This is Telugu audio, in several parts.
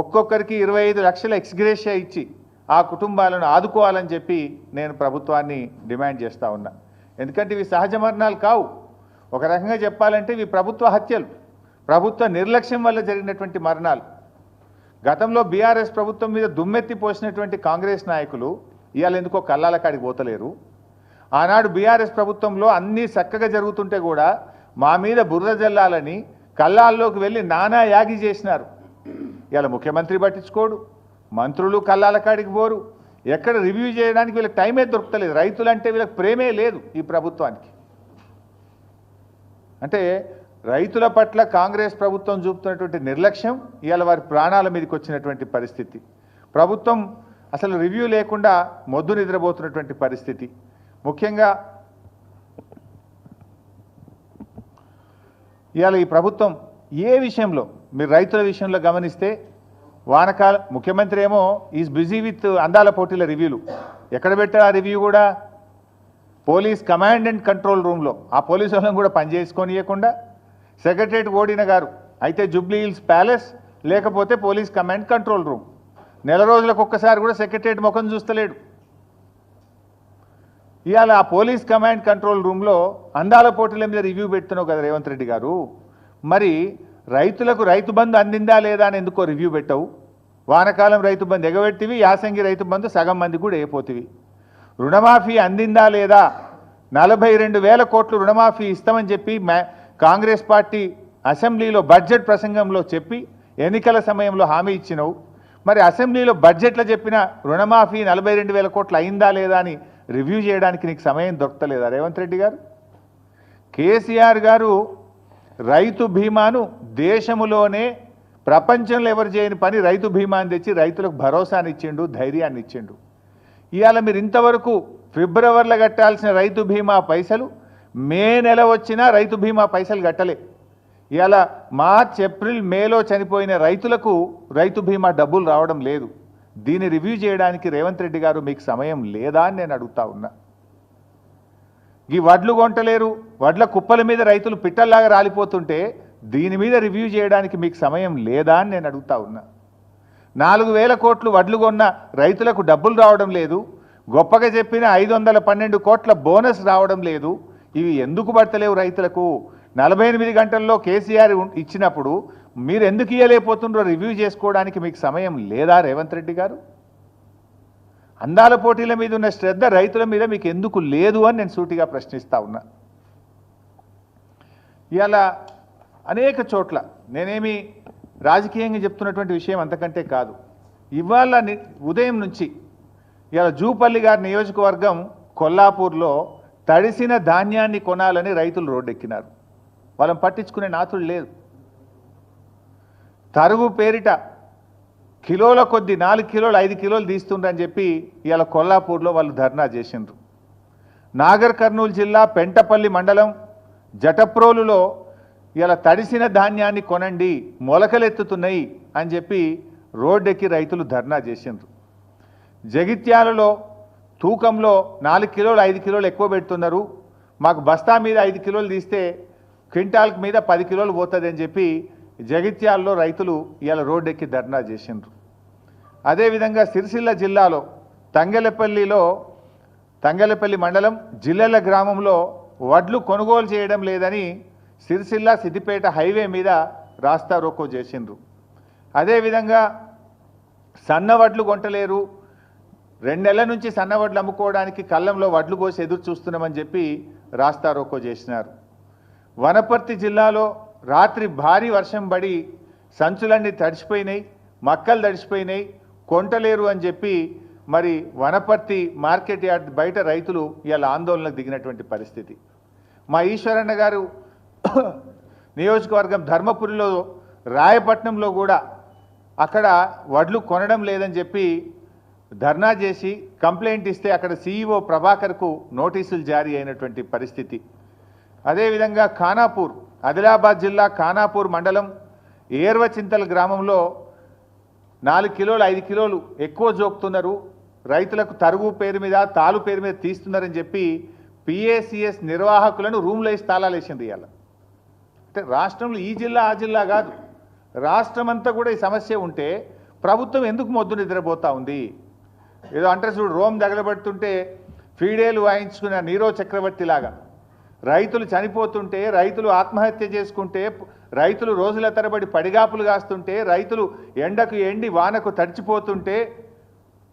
ఒక్కొక్కరికి 25 లక్షల ఎక్స్గ్రేషియా ఇచ్చి ఆ కుటుంబాలను ఆదుకోవాలని చెప్పి నేను ప్రభుత్వాన్ని డిమాండ్ చేస్తూ ఉన్నా. ఎందుకంటే ఇవి సహజ మరణాలు కావు. ఒక రకంగా చెప్పాలంటే ఇవి ప్రభుత్వ హత్యలు, ప్రభుత్వ నిర్లక్ష్యం వల్ల జరిగినటువంటి మరణాలు. గతంలో బీఆర్ఎస్ ప్రభుత్వం మీద దుమ్మెత్తి పోసినటువంటి కాంగ్రెస్ నాయకులు ఇవాళ ఎందుకో కల్లాల కాడికి పోతలేరు. ఆనాడు బీఆర్ఎస్ ప్రభుత్వంలో అన్నీ చక్కగా జరుగుతుంటే కూడా మా మీద బురద జల్లాలని కల్లాల్లోకి వెళ్ళి నానా యాగి చేసినారు. ఇవాళ ముఖ్యమంత్రి పట్టించుకోడు, మంత్రులు కల్లాల కాడికి పోరు, ఎక్కడ రివ్యూ చేయడానికి వీళ్ళకి టైమే దొరకలేదు. రైతులంటే వీళ్ళకి ప్రేమే లేదు ఈ ప్రభుత్వానికి. అంటే రైతుల పట్ల కాంగ్రెస్ ప్రభుత్వం చూపుతున్నటువంటి నిర్లక్ష్యం ఇవాళ వారి ప్రాణాల మీదకి వచ్చినటువంటి పరిస్థితి. ప్రభుత్వం అసలు రివ్యూ లేకుండా మొద్దు నిద్రపోతున్నటువంటి పరిస్థితి. ముఖ్యంగా ఇవాళ ఈ ప్రభుత్వం ఏ విషయంలో మీరు రైతుల విషయంలో గమనిస్తే వానకాలం ముఖ్యమంత్రి ఏమో ఈజ్ బిజీ విత్ అందాల పోటీల రివ్యూలు. ఎక్కడ పెట్టారు ఆ రివ్యూ కూడా? పోలీస్ కమాండ్ అండ్ కంట్రోల్ రూమ్లో. ఆ పోలీసు వాళ్ళని కూడా పనిచేసుకొనియకుండా సెక్రటరేట్ ఓడిన గారు అయితే జూబ్లీ హిల్స్ ప్యాలెస్, లేకపోతే పోలీస్ కమాండ్ కంట్రోల్ రూమ్. నెల రోజులకు ఒక్కసారి కూడా సెక్రటరేట్ ముఖం చూస్తలేడు. ఇవాళ ఆ పోలీస్ కమాండ్ కంట్రోల్ రూమ్లో అందాల పోటీల మీద రివ్యూ పెడుతున్నావు కదా రేవంత్ రెడ్డి గారు. మరి రైతులకు రైతు బంధు అందిందా లేదా అని ఎందుకో రివ్యూ పెట్టవు? వానకాలం రైతు బంధు ఎగబెట్టివి, యాసంగి రైతు బంధు సగం మంది కూడా అయిపోతివి. రుణమాఫీ అందిందా లేదా? 42,000 కోట్లు రుణమాఫీ ఇస్తామని చెప్పి కాంగ్రెస్ పార్టీ అసెంబ్లీలో బడ్జెట్ ప్రసంగంలో చెప్పి ఎన్నికల సమయంలో హామీ ఇచ్చినవు. మరి అసెంబ్లీలో బడ్జెట్లో చెప్పిన రుణమాఫీ 42,000 కోట్లు అయిందా లేదా అని రివ్యూ చేయడానికి నీకు సమయం దొరకలేదా రేవంత్ రెడ్డి గారు? కేసీఆర్ గారు రైతు బీమాను దేశంలోనే ప్రపంచంలో ఎవరు చేయని పని రైతు బీమాని తెచ్చి రైతులకు భరోసాని ఇచ్చిండు, ధైర్యాన్ని ఇచ్చిండు. ఇవాళ మీరు ఇంతవరకు ఫిబ్రవరిలో కట్టాల్సిన రైతు బీమా పైసలు మే నెల వచ్చినా రైతు బీమా పైసలు కట్టలే. ఇవాళ మార్చ్, ఏప్రిల్, మేలో చనిపోయిన రైతులకు రైతు బీమా డబ్బులు రావడం లేదు. దీన్ని రివ్యూ చేయడానికి రేవంత్ రెడ్డి గారు మీకు సమయం లేదా అని నేను అడుగుతా ఉన్నా. ఈ వడ్లు కొంటలేరు, వడ్ల కుప్పల మీద రైతులు పిట్టల్లాగా రాలిపోతుంటే దీని మీద రివ్యూ చేయడానికి మీకు సమయం లేదా అని నేను అడుగుతా ఉన్నా. 4,000 కోట్లు వడ్లు కొన్న రైతులకు డబ్బులు రావడం లేదు. గొప్పగా చెప్పిన 512 కోట్ల బోనస్ రావడం లేదు. ఇవి ఎందుకు పడతలేవు రైతులకు? 48 గంటల్లో కేసీఆర్ ఇచ్చినప్పుడు మీరు ఎందుకు ఇయ్యలేకపోతుండ్రో రివ్యూ చేసుకోవడానికి మీకు సమయం లేదా రేవంత్ రెడ్డి గారు? అందాల పోటీల మీద ఉన్న శ్రద్ధ రైతుల మీద మీకు ఎందుకు లేదు అని నేను సూటిగా ప్రశ్నిస్తా ఉన్నా. ఇవాళ అనేక చోట్ల నేనేమి రాజకీయంగా చెప్తున్నటువంటి విషయం అంతకంటే కాదు. ఇవాళ ఉదయం నుంచి ఇవాళ జూపల్లి గారి నియోజకవర్గం కొల్లాపూర్లో తడిసిన ధాన్యాన్ని కొనాలని రైతులు రోడ్డెక్కినారు. వాళ్ళని పట్టించుకునే నాతుడు లేదు. తరుగు పేరిట కిలోల కొద్ది 4 కిలోలు 5 కిలోలు తీస్తుండ్రని చెప్పి ఇవాళ కొల్లాపూర్లో వాళ్ళు ధర్నా చేసిండ్రు. నాగర్ కర్నూలు జిల్లా పెంటపల్లి మండలం జటప్రోలులో ఇవాళ తడిసిన ధాన్యాన్ని కొనండి, మొలకలెత్తుతున్నాయి అని చెప్పి రోడ్డెక్కి రైతులు ధర్నా చేసిండ్రు. జగిత్యాలలో తూకంలో 4 కిలోలు 5 కిలోలు ఎక్కువ పెడుతున్నారు, మాకు బస్తా మీద 5 కిలోలు తీస్తే క్వింటాల్కి మీద 10 కిలోలు పోతుంది అని చెప్పి జగిత్యాలలో రైతులు ఇవాళ రోడ్డెక్కి ధర్నా చేసిండ్రు. అదేవిధంగా సిరిసిల్ల జిల్లాలో తంగెలపల్లి మండలం జిల్లెల గ్రామంలో వడ్లు కొనుగోలు చేయడం లేదని సిరిసిల్ల సిద్దిపేట హైవే మీద రాస్తా రోకో చేసిండ్రు. అదేవిధంగా సన్నవడ్లు కొంటలేరు, 2 నెలల నుంచి సన్నవడ్లు అమ్ముకోవడానికి కళ్ళంలో వడ్లు కోసి ఎదురు చూస్తున్నామని చెప్పి రాస్తా రోకో చేసినారు. వనపర్తి జిల్లాలో రాత్రి భారీ వర్షం పడి సంచులన్నీ తడిసిపోయినాయి, మక్కలు తడిసిపోయినాయి, కొంటలేరు అని చెప్పి మరి వనపర్తి మార్కెట్ యార్డ్ బయట రైతులు ఇవాళ ఆందోళనకు దిగినటువంటి పరిస్థితి. మా ఈశ్వరన్న గారు నియోజకవర్గం ధర్మపురిలో రాయపట్నంలో కూడా అక్కడ వడ్లు కొనడం లేదని చెప్పి ధర్నా చేసి కంప్లైంట్ ఇస్తే అక్కడ సీఈఓ ప్రభాకర్కు నోటీసులు జారీ అయినటువంటి పరిస్థితి. అదేవిధంగా ఖానాపూర్, ఆదిలాబాద్ జిల్లా ఖానాపూర్ మండలం ఏర్వచింతల గ్రామంలో 4 కిలోలు 5 కిలోలు ఎక్కువ జోకుతున్నారు, రైతులకు తరుగు పేరు మీద తాలు పేరు మీద తీస్తున్నారని చెప్పి పిఏసిఎస్ నిర్వాహకులను రూమ్లో వేసి తాళాలు వేసింది. ఇవాళ అంటే రాష్ట్రంలో ఈ జిల్లా ఆ జిల్లా కాదు, రాష్ట్రం అంతా కూడా ఈ సమస్య ఉంటే ప్రభుత్వం ఎందుకు మొద్దు నిద్రపోతూ ఉంది? ఏదో అంటే చూడు, రోమ్ తగలబెడుతుంటే ఫీడేలు వాయించుకున్న నీరో చక్రవర్తి లాగా రైతులు చనిపోతుంటే, రైతులు ఆత్మహత్య చేసుకుంటే, రైతులు రోజుల తరబడి పడిగాపులు కాస్తుంటే, రైతులు ఎండకు ఎండి వానకు తడిచిపోతుంటే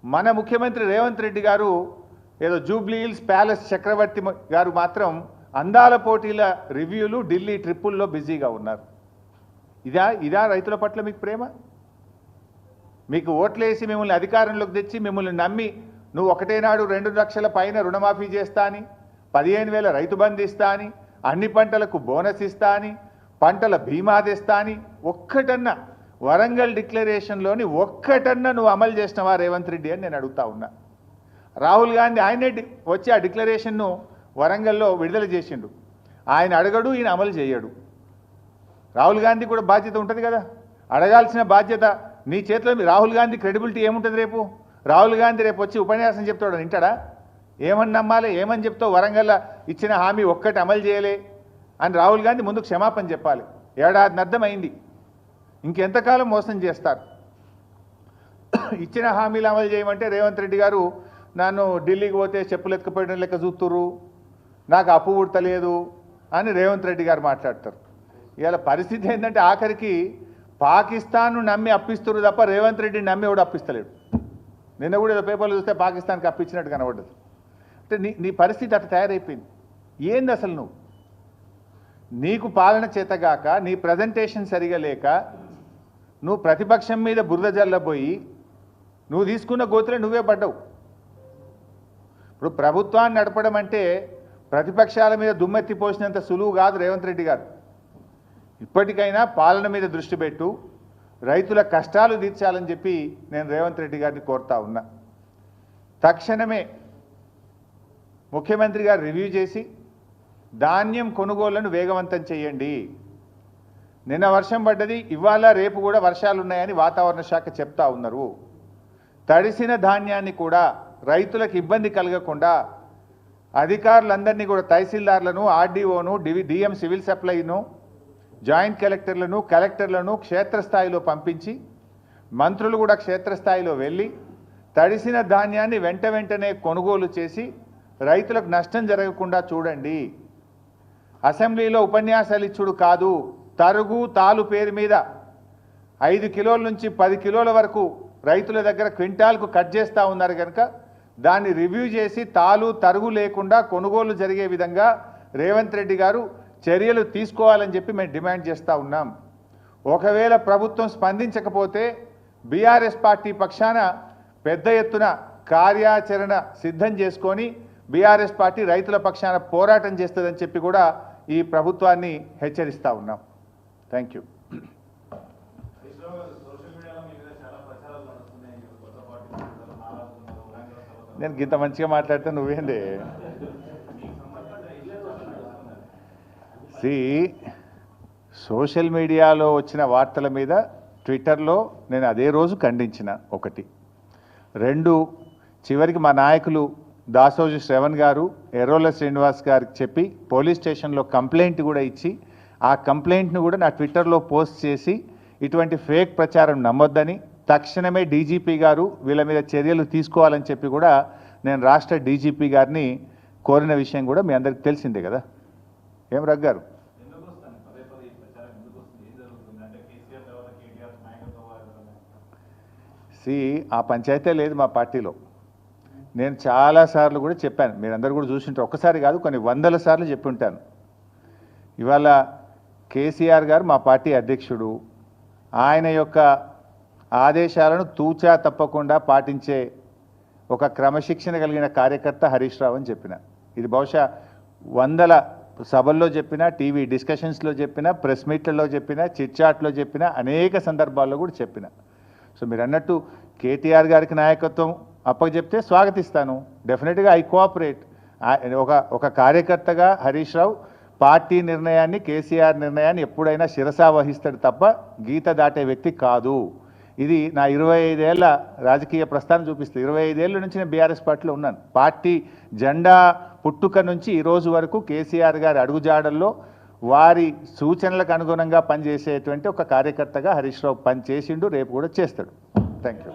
మన ముఖ్యమంత్రి రేవంత్ రెడ్డి గారు ఏదో జూబ్లీ హిల్స్ ప్యాలెస్ చక్రవర్తి గారు మాత్రం అందాల పోటీల రివ్యూలు, ఢిల్లీ ట్రిప్పుల్లో బిజీగా ఉన్నారు. ఇదా రైతుల పట్ల మీకు ప్రేమ? మీకు ఓట్లేసి మిమ్మల్ని అధికారంలోకి తెచ్చి మిమ్మల్ని నమ్మి నువ్వు ఒకటేనాడు 2 లక్షల పైన రుణమాఫీ చేస్తా అని, 15,000 రైతు బంధు ఇస్తా అని, అన్ని పంటలకు బోనస్ ఇస్తా అని, పంటల బీమా తెస్తా అని ఒక్కటన్నా వరంగల్ డిక్లరేషన్లోని ఒక్కటన్నా నువ్వు అమలు చేసినవా రేవంత్ రెడ్డి అని నేను అడుగుతా ఉన్నా. రాహుల్ గాంధీ ఆయనే వచ్చి ఆ డిక్లరేషన్ను వరంగల్లో విడుదల చేసిండు. ఆయన అడగడు, ఈయన అమలు చేయడు. రాహుల్ గాంధీ కూడా బాధ్యత ఉంటుంది కదా, అడగాల్సిన బాధ్యత నీ చేతిలో. రాహుల్ గాంధీ క్రెడిబిలిటీ ఏముంటుంది రేపు? రాహుల్ గాంధీ రేపు వచ్చి ఉపన్యాసం చెప్తాడు, వింటాడా? ఏమని నమ్మాలి? ఏమని చెప్తావు? వరంగల్ ఇచ్చిన హామీ ఒక్కటి అమలు చేయలే అని రాహుల్ గాంధీ ముందుకు క్షమాపణ చెప్పాలి. ఏడాది అయింది, ఇంకెంతకాలం మోసం చేస్తారు? ఇచ్చిన హామీలు అమలు చేయమంటే రేవంత్ రెడ్డి గారు నన్ను ఢిల్లీకి పోతే చెప్పులు ఎత్తుకుపోయడం లెక్క చూస్తుర్రు, నాకు అప్పు పుడతలేదు అని రేవంత్ రెడ్డి గారు మాట్లాడతారు. ఇవాళ పరిస్థితి ఏంటంటే ఆఖరికి పాకిస్తాన్ను నమ్మి అప్పిస్తున్నారు తప్ప రేవంత్ రెడ్డిని నమ్మి ఎవడు అప్పిస్తలేడు. నిన్న కూడా ఏదో పేపర్లు చూస్తే పాకిస్తాన్కి అప్పించినట్టు కనబడ్డది. అంటే నీ పరిస్థితి అట్లా తయారైపోయింది. ఏంది అసలు నీకు పాలన చేతగాక, నీ ప్రజెంటేషన్ సరిగా లేక, నువ్వు ప్రతిపక్షం మీద బురద జల్లబోయి నువ్వు తీసుకున్న గోతులే నువ్వే పడ్డావు. ఇప్పుడు ప్రభుత్వాన్ని నడపడం అంటే ప్రతిపక్షాల మీద దుమ్మెత్తి పోసినంత సులువు కాదు రేవంత్ రెడ్డి గారు. ఇప్పటికైనా పాలన మీద దృష్టి పెట్టు, రైతుల కష్టాలు తీర్చాలని చెప్పి నేను రేవంత్ రెడ్డి గారిని కోరుతా ఉన్నా. తక్షణమే ముఖ్యమంత్రి గారు రివ్యూ చేసి ధాన్యం కొనుగోళ్లను వేగవంతం చేయండి. నిన్న వర్షం పడ్డది, ఇవాళ రేపు కూడా వర్షాలు ఉన్నాయని వాతావరణ శాఖ చెప్తా ఉన్నారు. తడిసిన ధాన్యాన్ని కూడా రైతులకు ఇబ్బంది కలగకుండా అధికారులందరినీ కూడా తహసీల్దార్లను, ఆర్డీఓను, డిఎం సివిల్ సప్లైను, జాయింట్ కలెక్టర్లను క్షేత్రస్థాయిలో పంపించి మంత్రులు కూడా క్షేత్రస్థాయిలో వెళ్ళి తడిసిన ధాన్యాన్ని వెంటనే కొనుగోలు చేసి రైతులకు నష్టం జరగకుండా చూడండి. అసెంబ్లీలో ఉపన్యాసాలు ఇచ్చుడు కాదు, తరుగు తాలు పేరు మీద 5 కిలోల నుంచి 10 కిలోల వరకు రైతుల దగ్గర క్వింటాల్కు కట్ చేస్తూ ఉన్నారు కనుక దాన్ని రివ్యూ చేసి తాలు తరుగు లేకుండా కొనుగోలు జరిగే విధంగా రేవంత్ రెడ్డి గారు చర్యలు తీసుకోవాలని చెప్పి మేము డిమాండ్ చేస్తూ ఉన్నాం. ఒకవేళ ప్రభుత్వం స్పందించకపోతే బీఆర్ఎస్ పార్టీ పక్షాన పెద్ద ఎత్తున కార్యాచరణ సిద్ధం చేసుకొని బీఆర్ఎస్ పార్టీ రైతుల పక్షాన పోరాటం చేస్తుందని చెప్పి కూడా ఈ ప్రభుత్వాన్ని హెచ్చరిస్తూ ఉన్నాం. Thank you. నేను ఇంత మంచిగా మాట్లాడితే నువ్వేంది? సోషల్ మీడియాలో వచ్చిన వార్తల మీద ట్విట్టర్లో నేను అదే రోజు ఖండించిన. 1, 2 చివరికి మా నాయకులు దాసోజు శ్రవణ్ గారు, ఎర్రోల శ్రీనివాస్ గారికి చెప్పి పోలీస్ స్టేషన్లో కంప్లైంట్ కూడా ఇచ్చి ఆ కంప్లైంట్ను కూడా నా ట్విట్టర్లో పోస్ట్ చేసి ఇటువంటి ఫేక్ ప్రచారం నమ్మొద్దని, తక్షణమే డీజీపీ గారు వీళ్ళ మీద చర్యలు తీసుకోవాలని చెప్పి కూడా నేను రాష్ట్ర డీజీపీ గారిని కోరిన విషయం కూడా మీ అందరికీ తెలిసిందే కదా. ఏం రగ్గారు? ఆ పంచాయతీ లేదు మా పార్టీలో. నేను చాలాసార్లు కూడా చెప్పాను, మీరందరూ కూడా చూసింటారు. ఒక్కసారి కాదు, కొన్ని 100ల సార్లు చెప్పి ఉంటాను. ఇవాళ కేసీఆర్ గారు మా పార్టీ అధ్యక్షుడు, ఆయన యొక్క ఆదేశాలను తూచా తప్పకుండా పాటించే ఒక క్రమశిక్షణ కలిగిన కార్యకర్త హరీష్ రావు అని చెప్పిన. ఇది బహుశా 100ల సభల్లో చెప్పిన, టీవీ డిస్కషన్స్లో చెప్పిన, ప్రెస్ మీట్లలో చెప్పిన, చిట్చాట్లో చెప్పిన, అనేక సందర్భాల్లో కూడా చెప్పిన. సో మీరు అన్నట్టు కేటీఆర్ గారికి నాయకత్వం అప్పచెప్తే స్వాగతిస్తాను. డెఫినెట్గా ఐ కోఆపరేట్. ఒక కార్యకర్తగా హరీష్ రావు పార్టీ నిర్ణయాన్ని, కేసీఆర్ నిర్ణయాన్ని ఎప్పుడైనా శిరసా వహిస్తాడు తప్ప గీత దాటే వ్యక్తి కాదు. ఇది నా 25 ఏళ్ల రాజకీయ ప్రస్థానం చూపిస్తుంది. 25 ఏళ్ళ నుంచి నేను బీఆర్ఎస్ పార్టీలో ఉన్నాను. పార్టీ జెండా పుట్టుక నుంచి ఈ రోజు వరకు కేసీఆర్ గారి అడుగుజాడల్లో వారి సూచనలకు అనుగుణంగా పనిచేసేటువంటి ఒక కార్యకర్తగా హరీష్ రావు పనిచేసిండు, రేపు కూడా చేస్తాడు. Thank you